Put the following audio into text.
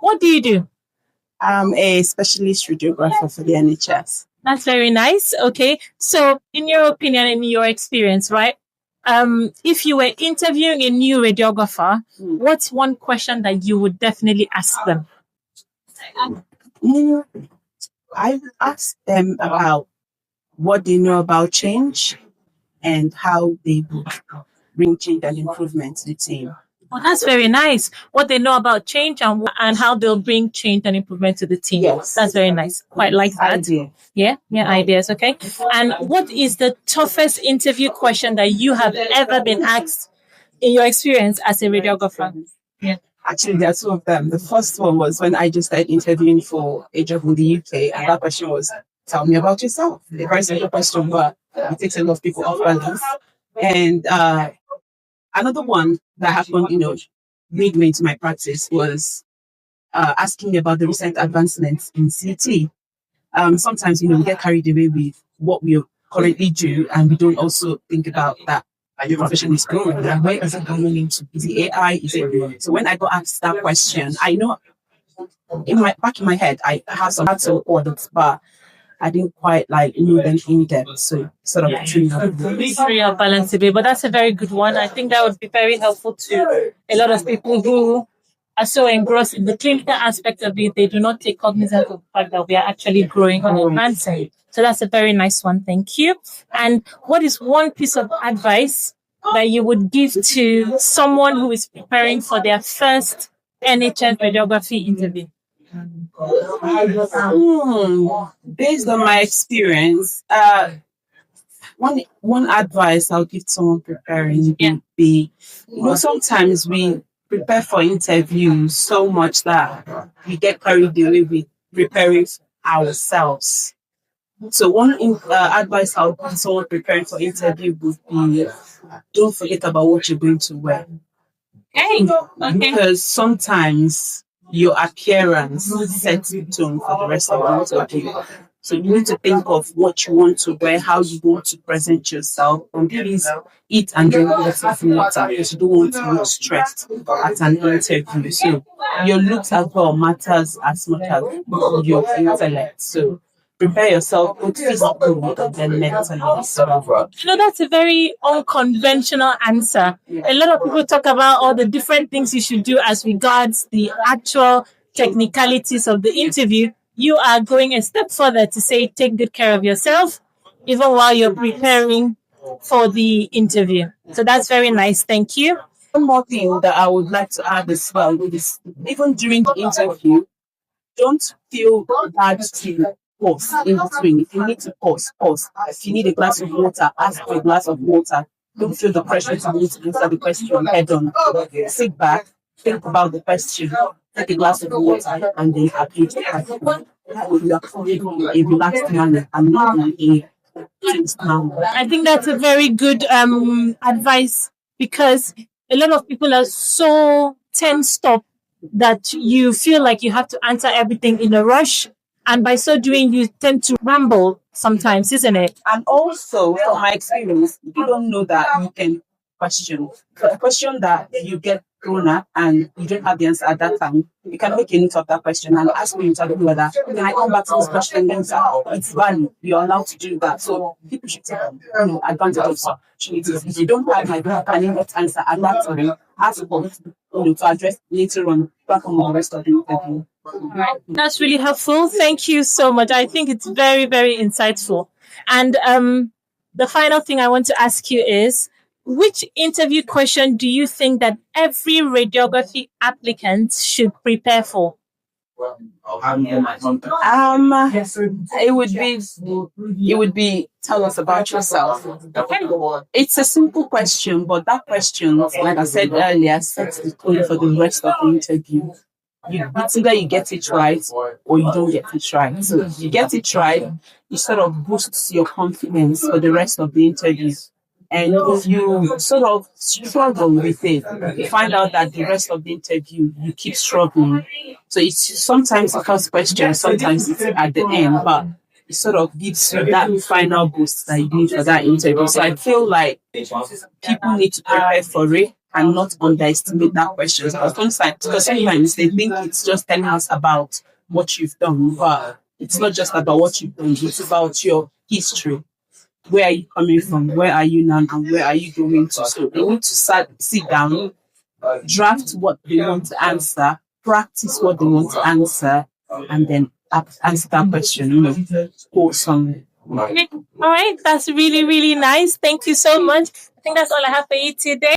What do you do? I'm a specialist radiographer for the NHS. That's very nice. Okay. So in your opinion, in your experience, right? If you were interviewing a new radiographer, what's one question that you would definitely ask them? I asked them about what they know about change and how they would bring change and improvement to the team. Well, that's very nice. What they know about change and how they'll bring change and improvement to the team. Yes. That's very nice. Quite like that. Idea. Yeah, ideas. Okay. And what is the toughest interview question that you have ever been asked in your experience as a radiographer? Yeah. Actually, there are two of them. The first one was when I just started interviewing for a job in the UK, and that question was, tell me about yourself. A very simple question, but it takes a lot of people off balance. And another one that happened, midway into my practice was asking me about the recent advancements in CT. Sometimes, we get carried away with what we currently do, and we don't also think about that your profession is growing. And where is it going into? Is it AI? Is it? So when I got asked that question, I know back in my head, I have some audits, but I didn't quite know them in depth. So sort of balance a bit, but that's a very good one. I think that would be very helpful to a lot of people who are so engrossed in the clinical aspect of it. They do not take cognizance of the fact that we are actually growing and advancing. So that's a very nice one. Thank you. And what is one piece of advice that you would give to someone who is preparing for their first NHS radiography interview? Based on my experience, one advice I'll give to someone preparing would be, sometimes we prepare for interviews so much that we get carried away with preparing ourselves. So one advice I'll give someone preparing for interview would be, don't forget about what you're going to wear. Okay. Because sometimes your appearance sets the tone for the rest of the interview. So you need to think of what you want to wear, how you want to present yourself, and please eat and drink lots of water because you don't want to look stressed at an interview. So your looks as well matters as much as your intellect. So prepare yourself both physically and then mentally. That's a very unconventional answer. A lot of people talk about all the different things you should do as regards the actual technicalities of the interview. You are going a step further to say take good care of yourself even while you're preparing for the interview. So that's very nice. Thank you. One more thing that I would like to add as well is even during the interview, don't feel bad to pause in between. If you need to pause. If you need a glass of water, ask for a glass of water. Don't feel the pressure to need to answer the question head on. Sit back, think about the question, take a glass of water, and then approach the question. You are a relaxed manner and not in a tense manner. I think that's a very good advice because a lot of people are so tensed up that you feel like you have to answer everything in a rush. And by so doing, you tend to ramble sometimes, isn't it? And also, from my experience, if you don't know that you can question, a question that you get thrown at and you don't have the answer at that time, you can make a note of that question and ask me to do that. Then I come back to this question later. It's valid. You're allowed to do that. So people should take advantage of opportunities. If you don't have my cannot answer at that time, ask for to address later on back on the rest of the interview. That's really helpful. Thank you so much. I think it's very, very insightful. And the final thing I want to ask you is, which interview question do you think that every radiography applicant should prepare for? It would be tell us about yourself. It's a simple question, but that question, like I said earlier, sets the tone for the rest of the interview. It's either you get it right or you don't get it right. So if you get it right, it sort of boosts your confidence for the rest of the interview. And if you sort of struggle with it, you find out that the rest of the interview, you keep struggling. So it's sometimes the first question, sometimes it's at the end, but it sort of gives you that final boost that you need for that interview. So I feel like people need to prepare for it cannot underestimate that question. Because sometimes they think it's just telling us about what you've done, but it's not just about what you've done, it's about your history. Where are you coming from? Where are you now? And where are you going to? So they need to sit down, draft what they want to answer, practice what they want to answer, and then answer that question, quote some. All right, that's really, really nice. Thank you so much. I think that's all I have for you today.